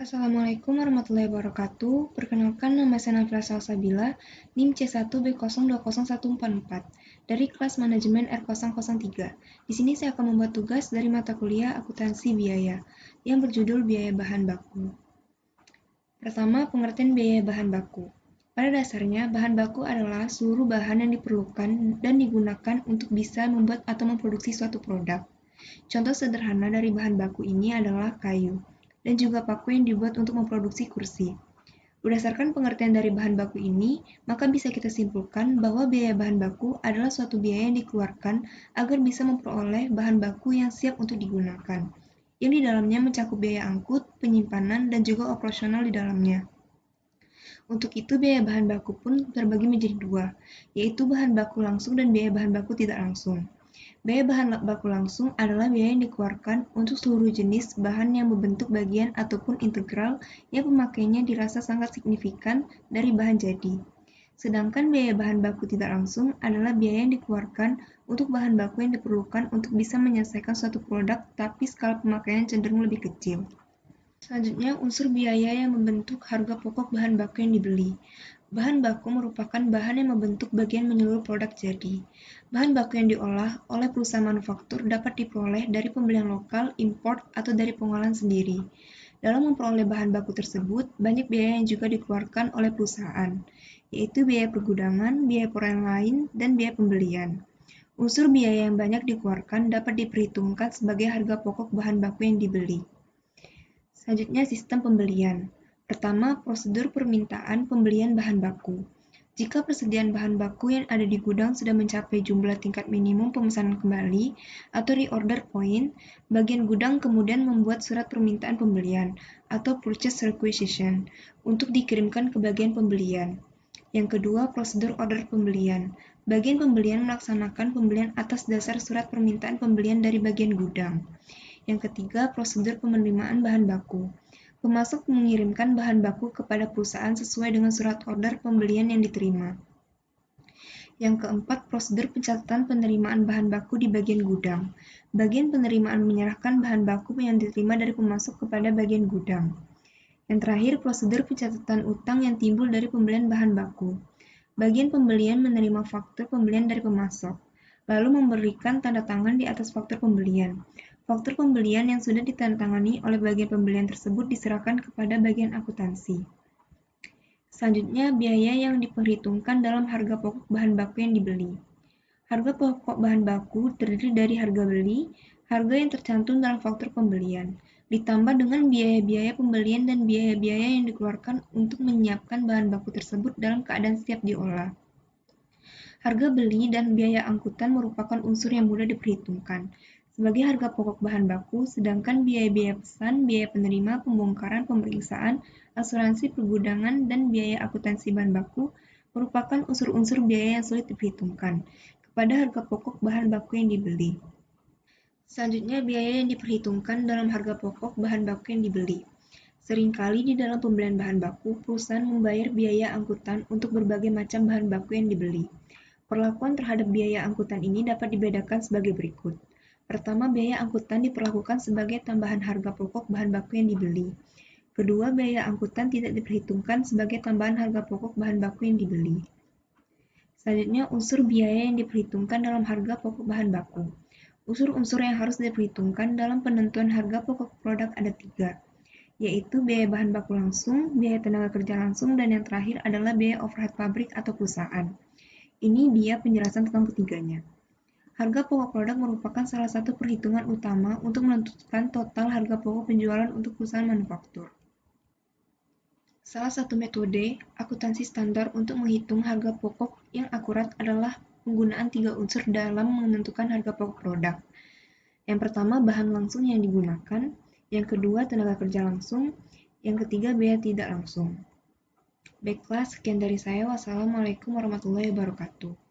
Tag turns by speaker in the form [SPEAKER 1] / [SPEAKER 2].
[SPEAKER 1] Assalamualaikum warahmatullahi wabarakatuh. Perkenalkan, nama saya Nafila Salsabila, NIM C1B020144 dari kelas manajemen R003. Di sini saya akan membuat tugas dari mata kuliah akuntansi biaya yang berjudul biaya bahan baku. Pertama, pengertian biaya bahan baku. Pada dasarnya, bahan baku adalah seluruh bahan yang diperlukan dan digunakan untuk bisa membuat atau memproduksi suatu produk. Contoh sederhana dari bahan baku ini adalah kayu, dan juga paku yang dibuat untuk memproduksi kursi. Berdasarkan pengertian dari bahan baku ini, maka bisa kita simpulkan bahwa biaya bahan baku adalah suatu biaya yang dikeluarkan agar bisa memperoleh bahan baku yang siap untuk digunakan, yang di dalamnya mencakup biaya angkut, penyimpanan, dan juga operasional di dalamnya. Untuk itu, biaya bahan baku pun terbagi menjadi dua, yaitu bahan baku langsung dan biaya bahan baku tidak langsung. Biaya bahan baku langsung adalah biaya yang dikeluarkan untuk seluruh jenis bahan yang membentuk bagian ataupun integral yang pemakaiannya dirasa sangat signifikan dari bahan jadi. Sedangkan biaya bahan baku tidak langsung adalah biaya yang dikeluarkan untuk bahan baku yang diperlukan untuk bisa menyelesaikan suatu produk tapi skala pemakaian cenderung lebih kecil. Selanjutnya, unsur biaya yang membentuk harga pokok bahan baku yang dibeli. Bahan baku merupakan bahan yang membentuk bagian menyeluruh produk jadi. Bahan baku yang diolah oleh perusahaan manufaktur dapat diperoleh dari pembelian lokal, import, atau dari pengolahan sendiri. Dalam memperoleh bahan baku tersebut, banyak biaya yang juga dikeluarkan oleh perusahaan, yaitu biaya pergudangan, biaya perolehan lain, dan biaya pembelian. Unsur biaya yang banyak dikeluarkan dapat diperhitungkan sebagai harga pokok bahan baku yang dibeli. Selanjutnya, sistem pembelian. Pertama, prosedur permintaan pembelian bahan baku. Jika persediaan bahan baku yang ada di gudang sudah mencapai jumlah tingkat minimum pemesanan kembali atau reorder point, bagian gudang kemudian membuat surat permintaan pembelian atau purchase requisition untuk dikirimkan ke bagian pembelian. Yang kedua, prosedur order pembelian. Bagian pembelian melaksanakan pembelian atas dasar surat permintaan pembelian dari bagian gudang. Yang ketiga, prosedur penerimaan bahan baku. Pemasok mengirimkan bahan baku kepada perusahaan sesuai dengan surat order pembelian yang diterima. Yang keempat, prosedur pencatatan penerimaan bahan baku di bagian gudang. Bagian penerimaan menyerahkan bahan baku yang diterima dari pemasok kepada bagian gudang. Yang terakhir, prosedur pencatatan utang yang timbul dari pembelian bahan baku. Bagian pembelian menerima faktur pembelian dari pemasok, lalu memberikan tanda tangan di atas faktur pembelian. Faktur pembelian yang sudah ditandatangani oleh bagian pembelian tersebut diserahkan kepada bagian akuntansi. Selanjutnya, biaya yang diperhitungkan dalam harga pokok bahan baku yang dibeli. Harga pokok bahan baku terdiri dari harga beli, harga yang tercantum dalam faktur pembelian, ditambah dengan biaya-biaya pembelian dan biaya-biaya yang dikeluarkan untuk menyiapkan bahan baku tersebut dalam keadaan siap diolah. Harga beli dan biaya angkutan merupakan unsur yang mudah diperhitungkan sebagai harga pokok bahan baku, sedangkan biaya-biaya pesan, biaya penerima, pembongkaran, pemeriksaan, asuransi pergudangan, dan biaya akuntansi bahan baku merupakan unsur-unsur biaya yang sulit diperhitungkan kepada harga pokok bahan baku yang dibeli. Selanjutnya, biaya yang diperhitungkan dalam harga pokok bahan baku yang dibeli. Seringkali di dalam pembelian bahan baku, perusahaan membayar biaya angkutan untuk berbagai macam bahan baku yang dibeli. Perlakuan terhadap biaya angkutan ini dapat dibedakan sebagai berikut. Pertama, biaya angkutan diperlakukan sebagai tambahan harga pokok bahan baku yang dibeli. Kedua, biaya angkutan tidak diperhitungkan sebagai tambahan harga pokok bahan baku yang dibeli. Selanjutnya, unsur biaya yang diperhitungkan dalam harga pokok bahan baku. Unsur-unsur yang harus diperhitungkan dalam penentuan harga pokok produk ada 3, yaitu biaya bahan baku langsung, biaya tenaga kerja langsung, dan yang terakhir adalah biaya overhead pabrik atau perusahaan. Ini dia penjelasan tentang ketiganya. Harga pokok produk merupakan salah satu perhitungan utama untuk menentukan total harga pokok penjualan untuk perusahaan manufaktur. Salah satu metode akuntansi standar untuk menghitung harga pokok yang akurat adalah penggunaan 3 unsur dalam menentukan harga pokok produk. Yang pertama, bahan langsung yang digunakan. Yang kedua, tenaga kerja langsung. Yang ketiga, biaya tidak langsung. Baiklah, sekian dari saya. Wassalamualaikum warahmatullahi wabarakatuh.